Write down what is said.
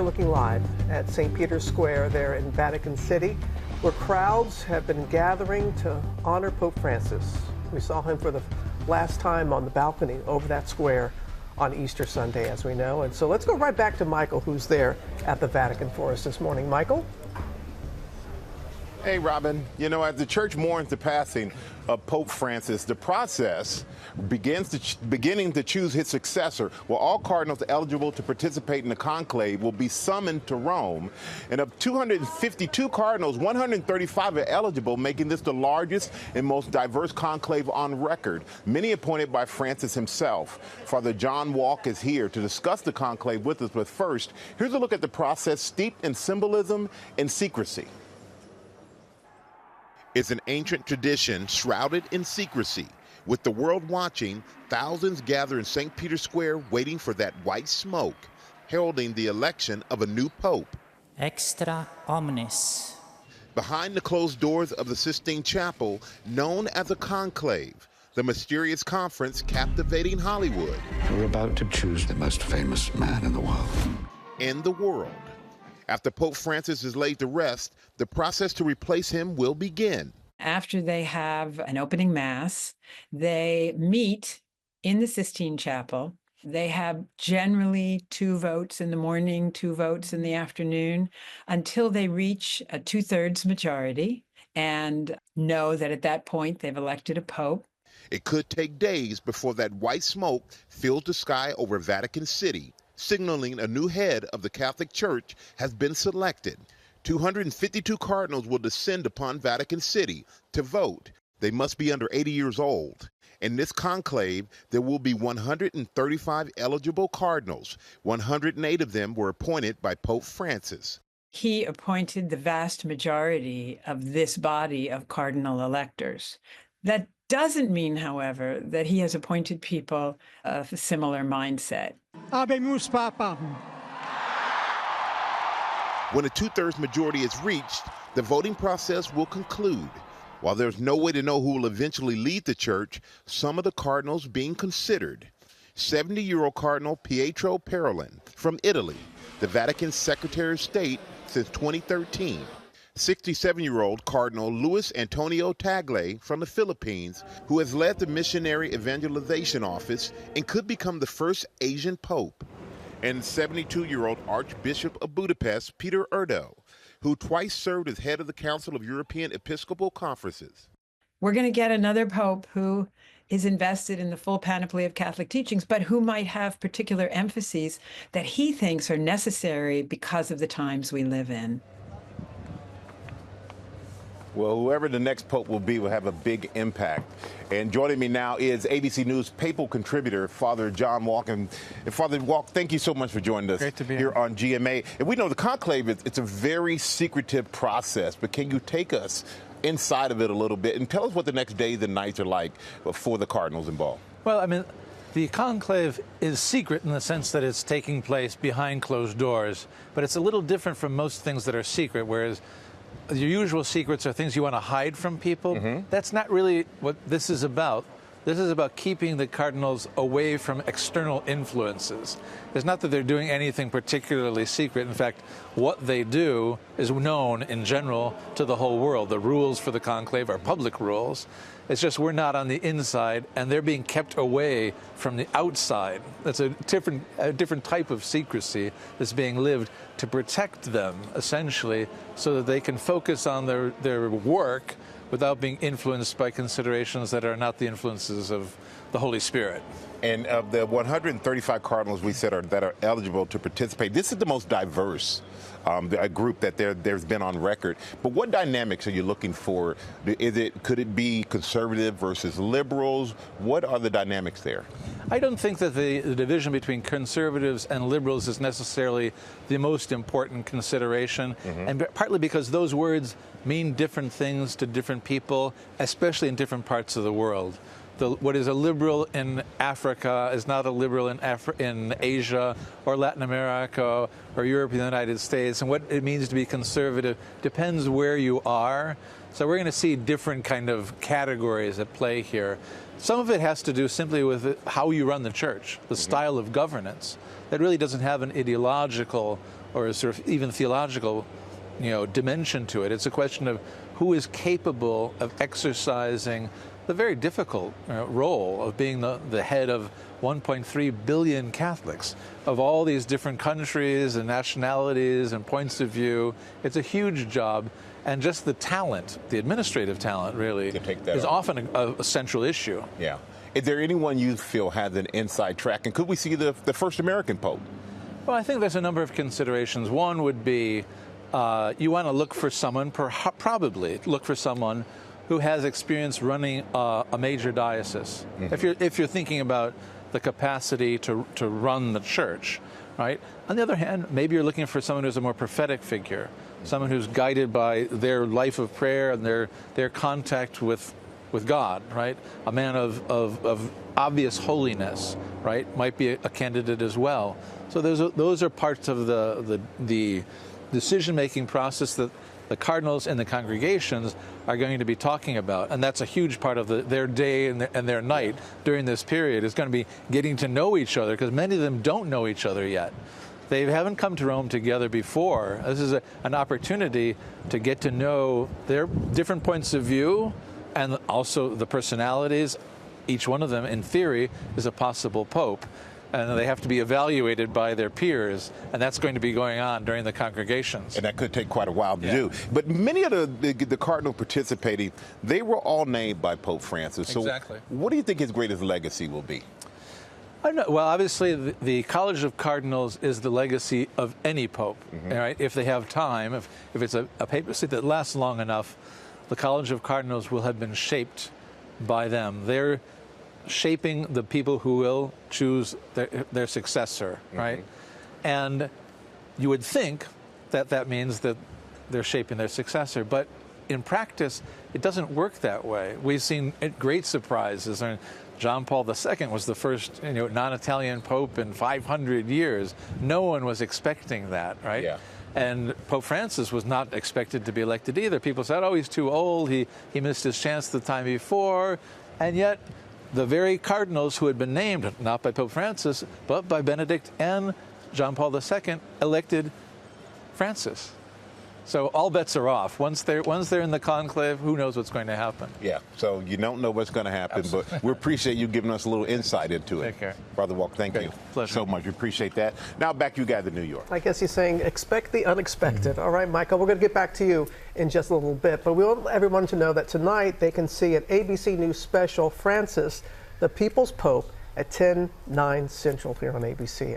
looking live at St. Peter's Square there in Vatican City, where crowds have been gathering to honor Pope Francis. We saw him for the last time on the balcony over that square on Easter Sunday, as we know. And so let's go right back to Michael, who's there at the Vatican for us this morning. Michael? Hey, Robin. You know, as the church mourns the passing of Pope Francis, the process beginning to choose his successor. Well, all cardinals eligible to participate in the conclave will be summoned to Rome. And of 252 cardinals, 135 are eligible, making this the largest and most diverse conclave on record, many appointed by Francis himself. Father John Wauck is here to discuss the conclave with us. But first, here's a look at the process steeped in symbolism and secrecy. It's an ancient tradition shrouded in secrecy. With the world watching, thousands gather in St. Peter's Square waiting for that white smoke, heralding the election of a new pope. Extra omnis. Behind the closed doors of the Sistine Chapel, known as a conclave, the mysterious conference captivating Hollywood. We're about to choose the most famous man in the world. In the world. After Pope Francis is laid to rest, the process to replace him will begin. After they have an opening mass, they meet in the Sistine Chapel. They have generally 2 votes in the morning, 2 votes in the afternoon, until they reach a 2/3 majority and know that at that point they've elected a pope. It could take days before that white smoke fills the sky over Vatican City, signaling a new head of the Catholic Church has been selected. 252 cardinals will descend upon Vatican City to vote. They must be under 80 years old. In this conclave, there will be 135 eligible cardinals. 108 of them were appointed by Pope Francis. He appointed the vast majority of this body of cardinal electors. That doesn't mean, however, that he has appointed people of a similar mindset. Habemus Papam. When a 2/3 majority is reached, the voting process will conclude. While there's no way to know who will eventually lead the church, some of the cardinals being considered. 70-year-old Cardinal Pietro Parolin from Italy, the Vatican's Secretary of State since 2013. 67-year-old Cardinal Luis Antonio Tagle from the Philippines, who has led the Missionary Evangelization Office and could become the first Asian pope. And 72-year-old Archbishop of Budapest, Peter Erdo, who twice served as head of the Council of European Episcopal Conferences. We're going to get another pope who is invested in the full panoply of Catholic teachings, but who might have particular emphases that he thinks are necessary because of the times we live in. Well, whoever the next pope will be will have a big impact. And joining me now is ABC News Papal contributor, Father John Wauck. And Father Wauck, thank you so much for joining us. Great to be here on GMA. And we know the conclave, it's a very secretive process, but can you take us inside of it a little bit and tell us what the next days and nights are like for the cardinals involved? Well, I mean, the conclave is secret in the sense that it's taking place behind closed doors, but it's a little different from most things that are secret, whereas your usual secrets are things you want to hide from people. Mm-hmm. That's not really what this is about. This is about keeping the cardinals away from external influences. It's not that they're doing anything particularly secret. In fact, what they do is known in general to the whole world. The rules for the conclave are public rules. It's just we're not on the inside, and they're being kept away from the outside. That's a different type of secrecy that's being lived to protect them, essentially, so that they can focus on their work without being influenced by considerations that are not the influences of the Holy Spirit. And of the 135 cardinals we said that are eligible to participate, this is the most diverse a group that there's been on record. But what dynamics are you looking for? Could it be conservative versus liberals? What are the dynamics there? I don't think that the division between conservatives and liberals is necessarily the most important consideration, and partly because those words mean different things to different people, especially in different parts of the world. What is a liberal in Africa is not a liberal in Asia or Latin America or Europe or the United States. And what it means to be conservative depends where you are. So we're going to see different kind of categories at play here. Some of it has to do simply with how you run the church, the style of governance. That really doesn't have an ideological or a sort of even theological, dimension to it. It's a question of who is capable of exercising the very difficult role of being the head of 1.3 billion Catholics of all these different countries and nationalities and points of view. It's a huge job, and just the talent, the administrative talent, really, is often a central issue. Yeah. Is there anyone you feel has an inside track, and could we see the first American Pope? Well, I think there's a number of considerations. One would be you want to look for someone, probably look for someone who has experience running a major diocese. Mm-hmm. If you're thinking about the capacity to run the church, right? On the other hand, maybe you're looking for someone who's a more prophetic figure, someone who's guided by their life of prayer and their contact with God, right? A man of obvious holiness, right? Might be a candidate as well. So those are parts of the decision-making process that the cardinals and the congregations are going to be talking about, and that's a huge part of their day and their night during this period is going to be getting to know each other, because many of them don't know each other yet. They haven't come to Rome together before. This is an opportunity to get to know their different points of view and also the personalities. Each one of them, in theory, is a possible pope. And they have to be evaluated by their peers, and that's going to be going on during the congregations. And that could take quite a while to do. But many of the cardinals participating, they were all named by Pope Francis. So exactly. What do you think his greatest legacy will be? I don't know. Well, obviously, the College of Cardinals is the legacy of any pope, right? If they have time, if it's a papacy that lasts long enough, the College of Cardinals will have been shaped by them. They're shaping the people who will choose their successor, right? And you would think that means that they're shaping their successor, but in practice, it doesn't work that way. We've seen great surprises. John Paul II was the first non-Italian pope in 500 years. No one was expecting that, right? Yeah. And Pope Francis was not expected to be elected either. People said, oh, he's too old, he missed his chance the time before, and yet the very cardinals who had been named, not by Pope Francis, but by Benedict and John Paul II, elected Francis. So all bets are off. Once they're in the conclave, who knows what's going to happen? Yeah, so you don't know what's going to happen, Absolutely. But we appreciate you giving us a little insight into it. Take care. Brother Wauck, thank you so much. We appreciate that. Now back to you guys in New York. I guess he's saying expect the unexpected. All right, Michael, we're going to get back to you in just a little bit, but we want everyone to know that tonight they can see an ABC News special, Francis, the People's Pope, at 10/9 Central here on ABC.